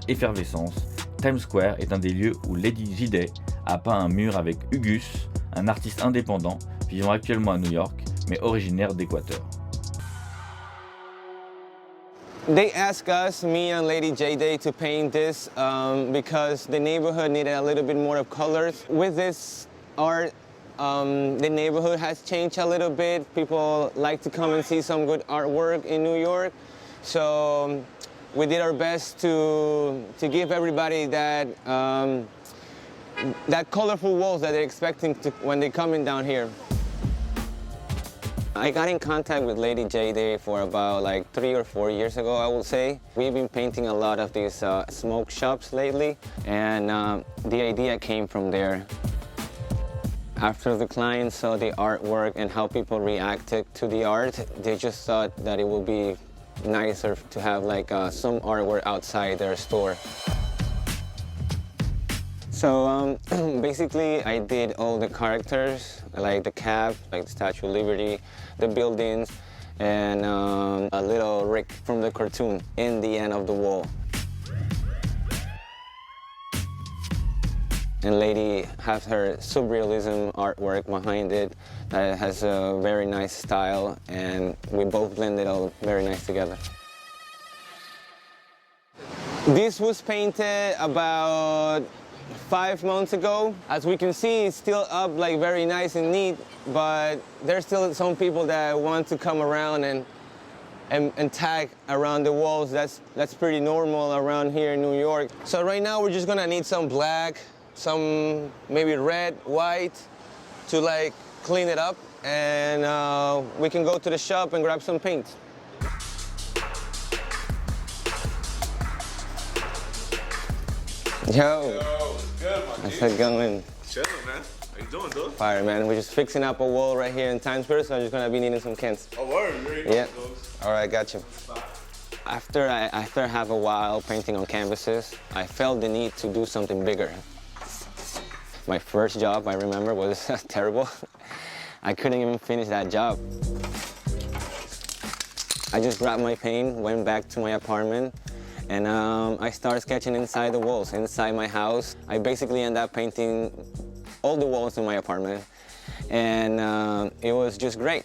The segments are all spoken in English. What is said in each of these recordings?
Effervescence, Times Square est un des lieux où Lady J-Day a peint un mur avec Hugus, un artiste indépendant vivant actuellement à New York, mais originaire d'Équateur. They asked us, me and Lady J-Day, to paint this because the neighborhood needed a little bit more of colors. With this art, the neighborhood has changed a little bit. People like to come and see some good artwork in New York. So we did our best to give everybody that colorful walls that they're expecting when they're coming down here. I got in contact with Lady J-Day for about like 3 or 4 years ago, I will say. We've been painting a lot of these smoke shops lately, and the idea came from there. After the clients saw the artwork and how people reacted to the art, they just thought that it would be nicer to have like some artwork outside their store. So basically I did all the characters, like the cap, like the Statue of Liberty, the buildings, and a little Rick from the cartoon in the end of the wall. And Lady has her surrealism artwork behind it that has a very nice style, and we both blend it all very nice together. This was painted about 5 months ago. As we can see, it's still up like very nice and neat, but there's still some people that want to come around and tag around the walls. That's pretty normal around here in New York. So right now we're just gonna need some black, some maybe red, white to like clean it up, and we can go to the shop and grab some paint. Yo, what's good, my how's it going? Chilling, man. How you doing, dude? Fire, man. We're just fixing up a wall right here in Times Square, so I'm just gonna be needing some cans. Oh, word. Yeah. All right, got you. After I have a while painting on canvases, I felt the need to do something bigger. My first job, I remember, was terrible. I couldn't even finish that job. I just grabbed my paint, went back to my apartment, and I started sketching inside the walls, inside my house. I basically ended up painting all the walls in my apartment, and it was just great.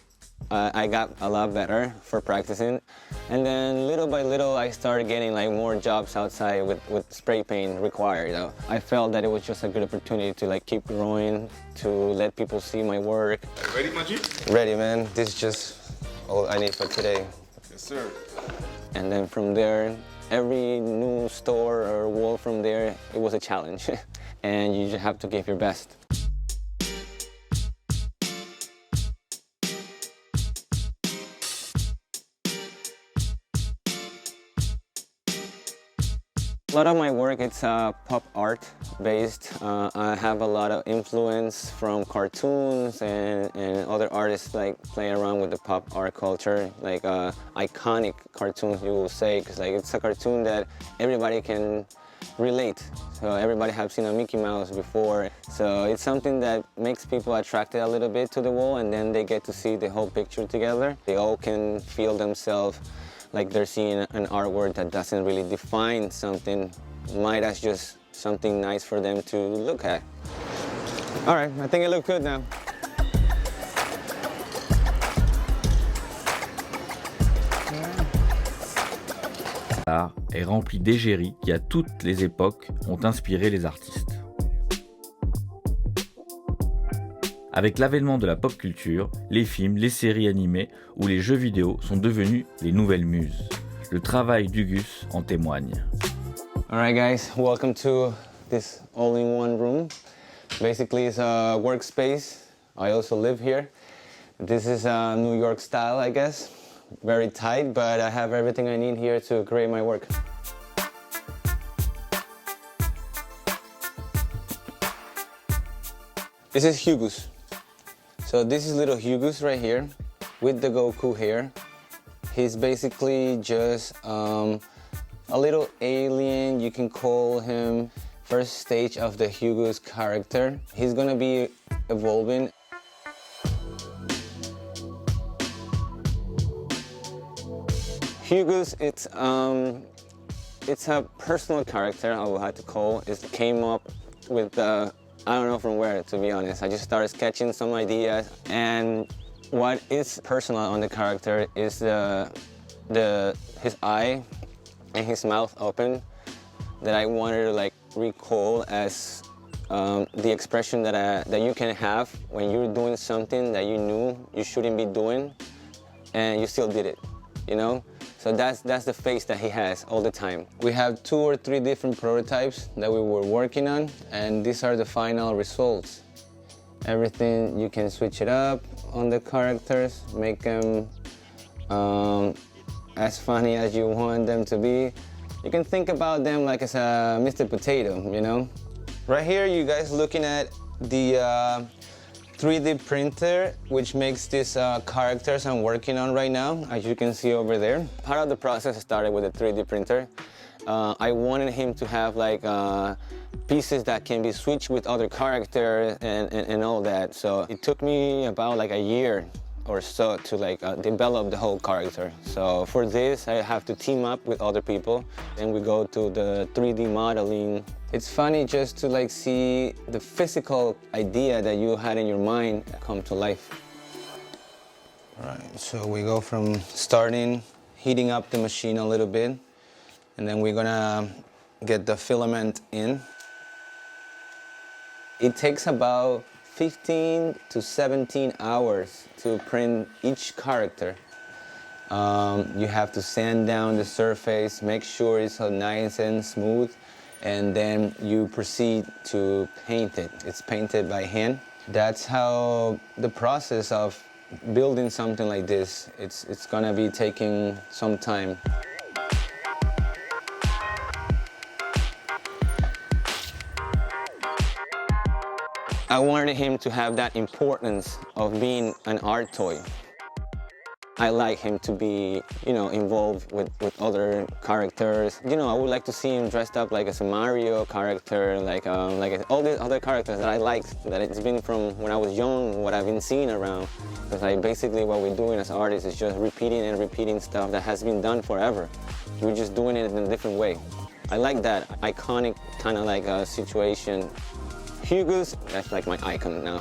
I got a lot better for practicing, and then little by little I started getting like more jobs outside with spray paint required. I felt that it was just a good opportunity to like keep growing, to let people see my work. Ready, my G? Ready, man. This is just all I need for today. Yes, sir. And then from there, every new store or wall from there, it was a challenge. And you just have to give your best. A lot of my work, it's pop art based. I have a lot of influence from cartoons and other artists like play around with the pop art culture, like iconic cartoons, you will say, because like it's a cartoon that everybody can relate. So everybody has seen a Mickey Mouse before. So it's something that makes people attracted a little bit to the wall, and then they get to see the whole picture together. They all can feel themselves like they're seeing an artwork that doesn't really define something, might as just something nice for them to look at. All right, I think it looks good now. L'art est rempli d'égéries qui, à toutes les époques, ont inspiré les artistes. Avec l'avènement de la pop culture, les films, les séries animées ou les jeux vidéo sont devenus les nouvelles muses. Le travail d'Hugus en témoigne. Alright guys, welcome to this all-in-one room. Basically it's a workspace. I also live here. This is New York style, I guess. Very tight, but I have everything I need here to create my work. This is Hugus. So this is little Hugus right here with the Goku hair. He's basically just a little alien, you can call him. First stage of the Hugus character. He's gonna be evolving. Hugus, it's It's a personal character, I would have to call. It came up with I don't know from where, to be honest. I just started sketching some ideas, and what is personal on the character is his eye and his mouth open, that I wanted to like recall as the expression that you can have when you're doing something that you knew you shouldn't be doing, and you still did it, you know? So that's the face that he has all the time. We have 2 or 3 different prototypes that we were working on, and these are the final results. Everything, you can switch it up on the characters, make them as funny as you want them to be. You can think about them like as a Mr. Potato, you know? Right here, you guys looking at the 3D printer, which makes these characters I'm working on right now, as you can see over there. Part of the process started with the 3D printer. I wanted him to have like pieces that can be switched with other characters and all that. So it took me about like a year or so to like develop the whole character. So for this, I have to team up with other people, and we go to the 3D modeling. It's funny just to like see the physical idea that you had in your mind come to life. All right, so we go from starting, heating up the machine a little bit, and then we're gonna get the filament in. It takes about 15 to 17 hours to print each character. You have to sand down the surface, make sure it's so nice and smooth, and then you proceed to paint it. It's painted by hand. That's how the process of building something like this, it's gonna be taking some time. I wanted him to have that importance of being an art toy. I like him to be, you know, involved with other characters. You know, I would like to see him dressed up like as a Mario character, like all the other characters that I liked, that it's been from when I was young, what I've been seeing around. Because like basically what we're doing as artists is just repeating and repeating stuff that has been done forever. We're just doing it in a different way. I like that iconic kind of like situation. Hugus, that's like my icon now.